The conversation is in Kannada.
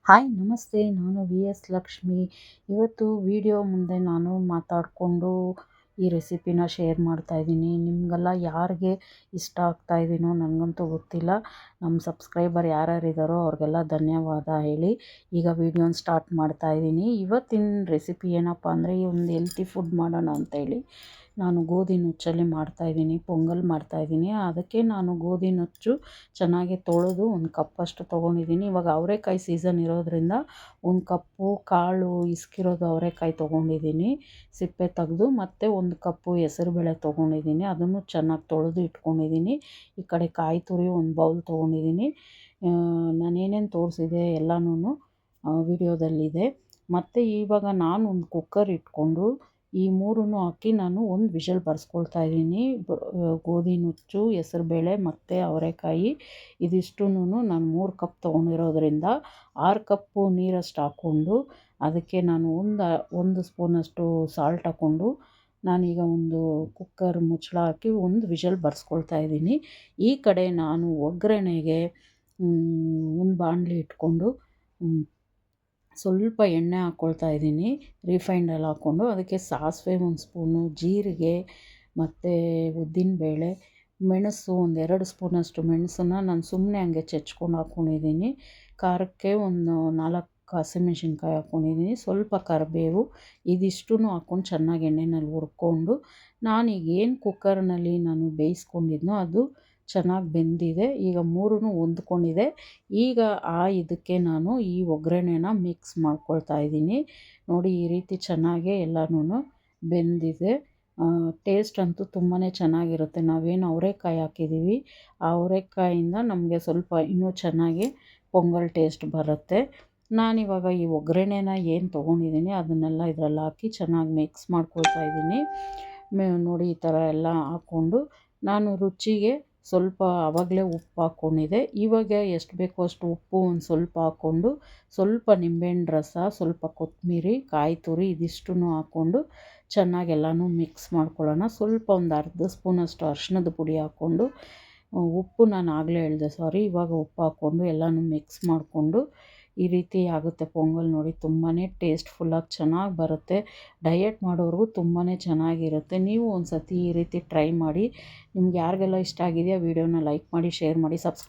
ಹಾಯ್ ನಮಸ್ತೆ, ನಾನು ವಿ ಎಸ್ ಲಕ್ಷ್ಮಿ. ಇವತ್ತು ವಿಡಿಯೋ ಮುಂದೆ ನಾನು ಮಾತಾಡಿಕೊಂಡು ಈ ರೆಸಿಪಿನ ಶೇರ್ ಮಾಡ್ತಾಯಿದ್ದೀನಿ. ನಿಮಗೆಲ್ಲ ಯಾರಿಗೆ ಇಷ್ಟ ಆಗ್ತಾಯಿದ್ದೀನೋ ನನಗಂತೂ ಗೊತ್ತಿಲ್ಲ. ನಮ್ಮ ಸಬ್ಸ್ಕ್ರೈಬರ್ ಯಾರ್ಯಾರಿದ್ದಾರೋ ಅವ್ರಿಗೆಲ್ಲ ಧನ್ಯವಾದ ಹೇಳಿ ಈಗ ವಿಡಿಯೋನ ಸ್ಟಾರ್ಟ್ ಮಾಡ್ತಾಯಿದ್ದೀನಿ. ಇವತ್ತಿನ ರೆಸಿಪಿ ಏನಪ್ಪ ಅಂದರೆ, ಒಂದು ಹೆಲ್ತಿ ಫುಡ್ ಮಾಡೋಣ ಅಂತೇಳಿ ನಾನು ಗೋಧಿ ನುಚ್ಚಲ್ಲಿ ಮಾಡ್ತಾಯಿದ್ದೀನಿ, ಪೊಂಗಲ್ ಮಾಡ್ತಾಯಿದ್ದೀನಿ. ಅದಕ್ಕೆ ನಾನು ಗೋಧಿ ನುಚ್ಚು ಚೆನ್ನಾಗಿ ತೊಳೆದು ಒಂದು ಕಪ್ಪಷ್ಟು ತೊಗೊಂಡಿದ್ದೀನಿ. ಇವಾಗ ಅವರೆಕಾಯಿ ಸೀಸನ್ ಇರೋದ್ರಿಂದ ಒಂದು ಕಪ್ಪು ಕಾಳು ಇಸ್ಕಿರೋದು ಅವರೆಕಾಯಿ ತೊಗೊಂಡಿದ್ದೀನಿ, ಸಿಪ್ಪೆ ತೆಗೆದು. ಮತ್ತು ಒಂದು ಕಪ್ಪು ಹೆಸರುಬೇಳೆ ತೊಗೊಂಡಿದ್ದೀನಿ, ಅದನ್ನು ಚೆನ್ನಾಗಿ ತೊಳೆದು ಇಟ್ಕೊಂಡಿದ್ದೀನಿ. ಈ ಕಡೆ ಕಾಯಿ ತುರಿ ಒಂದು ಬೌಲ್ ತೊಗೊಂಡಿದ್ದೀನಿ. ನಾನೇನೇನು ತೋರಿಸಿದೆ ಎಲ್ಲನೂ ವಿಡಿಯೋದಲ್ಲಿದೆ. ಮತ್ತು ಇವಾಗ ನಾನು ಒಂದು ಕುಕ್ಕರ್ ಇಟ್ಕೊಂಡು ಈ ಮೂರನ್ನು ಹಾಕಿ ನಾನು ಒಂದು ವಿಷಲ್ ಬರ್ಸ್ಕೊಳ್ತಾ ಇದ್ದೀನಿ. ಗೋಧಿ ನುಚ್ಚು, ಹೆಸರುಬೇಳೆ ಮತ್ತು ಅವರೆಕಾಯಿ ಇದಿಷ್ಟುನು ನಾನು 3 ಕಪ್ ತೊಗೊಂಡಿರೋದ್ರಿಂದ 6 ಕಪ್ಪು ನೀರಷ್ಟು ಹಾಕ್ಕೊಂಡು ಅದಕ್ಕೆ ನಾನು ಒಂದು ಸ್ಪೂನಷ್ಟು ಸಾಲ್ಟ್ ಹಾಕ್ಕೊಂಡು ನಾನೀಗ ಒಂದು ಕುಕ್ಕರ್ ಮುಚ್ಚಳ ಹಾಕಿ ಒಂದು ವಿಷಲ್ ಬರ್ಸ್ಕೊಳ್ತಾ ಇದ್ದೀನಿ. ಈ ಕಡೆ ನಾನು ಒಗ್ಗರಣೆಗೆ ಒಂದು ಬಾಣಲಿ ಇಟ್ಕೊಂಡು ಸ್ವಲ್ಪ ಎಣ್ಣೆ ಹಾಕ್ಕೊಳ್ತಾ ಇದ್ದೀನಿ, ರಿಫೈಂಡ್ ಆಯಿಲ್ ಹಾಕ್ಕೊಂಡು. ಅದಕ್ಕೆ ಸಾಸಿವೆ ಒಂದು ಸ್ಪೂನು, ಜೀರಿಗೆ ಮತ್ತು ಉದ್ದಿನಬೇಳೆ, ಮೆಣಸು ಒಂದು 2 ಸ್ಪೂನಷ್ಟು ಮೆಣಸನ್ನು ನಾನು ಸುಮ್ಮನೆ ಹಂಗೆ ಚೆಚ್ಕೊಂಡು ಹಾಕ್ಕೊಂಡಿದ್ದೀನಿ. ಖಾರಕ್ಕೆ ಒಂದು 4 ಹಸಿಮೆಣ್ಸಿನ್ಕಾಯಿ ಹಾಕ್ಕೊಂಡಿದ್ದೀನಿ, ಸ್ವಲ್ಪ ಕರಿಬೇವು. ಇದಿಷ್ಟನ್ನು ಹಾಕ್ಕೊಂಡು ಚೆನ್ನಾಗಿ ಎಣ್ಣೆಯಲ್ಲಿ ಹುರ್ಕೊಂಡು ನಾನೀಗ ಏನು ಕುಕ್ಕರ್ನಲ್ಲಿ ನಾನು ಬೇಯಿಸ್ಕೊಂಡಿದ್ನೋ ಅದು ಚೆನ್ನಾಗಿ ಬೆಂದಿದೆ. ಈಗ ಮೂರೂ ಹೊಂದ್ಕೊಂಡಿದೆ. ಈಗ ಇದಕ್ಕೆ ನಾನು ಈ ಒಗ್ಗರಣೆನ ಮಿಕ್ಸ್ ಮಾಡ್ಕೊಳ್ತಾ ಇದ್ದೀನಿ. ನೋಡಿ, ಈ ರೀತಿ ಚೆನ್ನಾಗೇ ಎಲ್ಲನೂ ಬೆಂದಿದೆ. ಟೇಸ್ಟ್ ಅಂತೂ ತುಂಬಾ ಚೆನ್ನಾಗಿರುತ್ತೆ. ನಾವೇನು ಅವರೆಕಾಯಿ ಹಾಕಿದ್ದೀವಿ, ಆ ಅವರೆಕಾಯಿಂದ ನಮಗೆ ಸ್ವಲ್ಪ ಇನ್ನೂ ಚೆನ್ನಾಗಿ ಪೊಂಗಲ್ ಟೇಸ್ಟ್ ಬರುತ್ತೆ. ನಾನಿವಾಗ ಈ ಒಗ್ಗರಣೆನ ಏನು ತೊಗೊಂಡಿದ್ದೀನಿ ಅದನ್ನೆಲ್ಲ ಇದರಲ್ಲಿ ಹಾಕಿ ಚೆನ್ನಾಗಿ ಮಿಕ್ಸ್ ಮಾಡ್ಕೊಳ್ತಾ ಇದ್ದೀನಿ. ನೋಡಿ, ಈ ಥರ ಎಲ್ಲ ಹಾಕ್ಕೊಂಡು ನಾನು ರುಚಿಗೆ ಸ್ವಲ್ಪ ಆವಾಗಲೇ ಉಪ್ಪು ಹಾಕ್ಕೊಂಡಿದ್ದೆ. ಇವಾಗ ಎಷ್ಟು ಬೇಕೋ ಅಷ್ಟು ಉಪ್ಪು ಒಂದು ಸ್ವಲ್ಪ ಹಾಕ್ಕೊಂಡು, ಸ್ವಲ್ಪ ನಿಂಬೆಹಣ್ಣು ರಸ, ಸ್ವಲ್ಪ ಕೊತ್ತಂಬರಿ, ಕಾಯಿ ತುರಿ ಇದಿಷ್ಟನ್ನು ಹಾಕ್ಕೊಂಡು ಚೆನ್ನಾಗಿ ಎಲ್ಲನೂ ಮಿಕ್ಸ್ ಮಾಡ್ಕೊಳ್ಳೋಣ. ಸ್ವಲ್ಪ ಒಂದು ಅರ್ಧ ಸ್ಪೂನಷ್ಟು ಅರಿಶಿಣದ ಪುಡಿ ಹಾಕ್ಕೊಂಡು, ಉಪ್ಪು ನಾನು ಆಗಲೇ ಹೇಳಿದೆ ಇವಾಗ ಉಪ್ಪು ಹಾಕ್ಕೊಂಡು ಎಲ್ಲನೂ ಮಿಕ್ಸ್ ಮಾಡಿಕೊಂಡು ಈ ರೀತಿ ಆಗುತ್ತೆ ಪೊಂಗಲ್. ನೋಡಿ, ತುಂಬಾ ಟೇಸ್ಟ್ಫುಲ್ಲಾಗಿ ಚೆನ್ನಾಗಿ ಬರುತ್ತೆ. ಡಯಟ್ ಮಾಡೋರಿಗೂ ತುಂಬಾ ಚೆನ್ನಾಗಿರುತ್ತೆ. ನೀವು ಒಂದು ಸತಿ ಈ ರೀತಿ ಟ್ರೈ ಮಾಡಿ. ನಿಮ್ಗೆ ಯಾರಿಗೆಲ್ಲ ಇಷ್ಟ ಆಗಿದೆಯಾ ವಿಡಿಯೋನ ಲೈಕ್ ಮಾಡಿ, ಶೇರ್ ಮಾಡಿ, ಸಬ್ಸ್ಕ್ರೈಬ್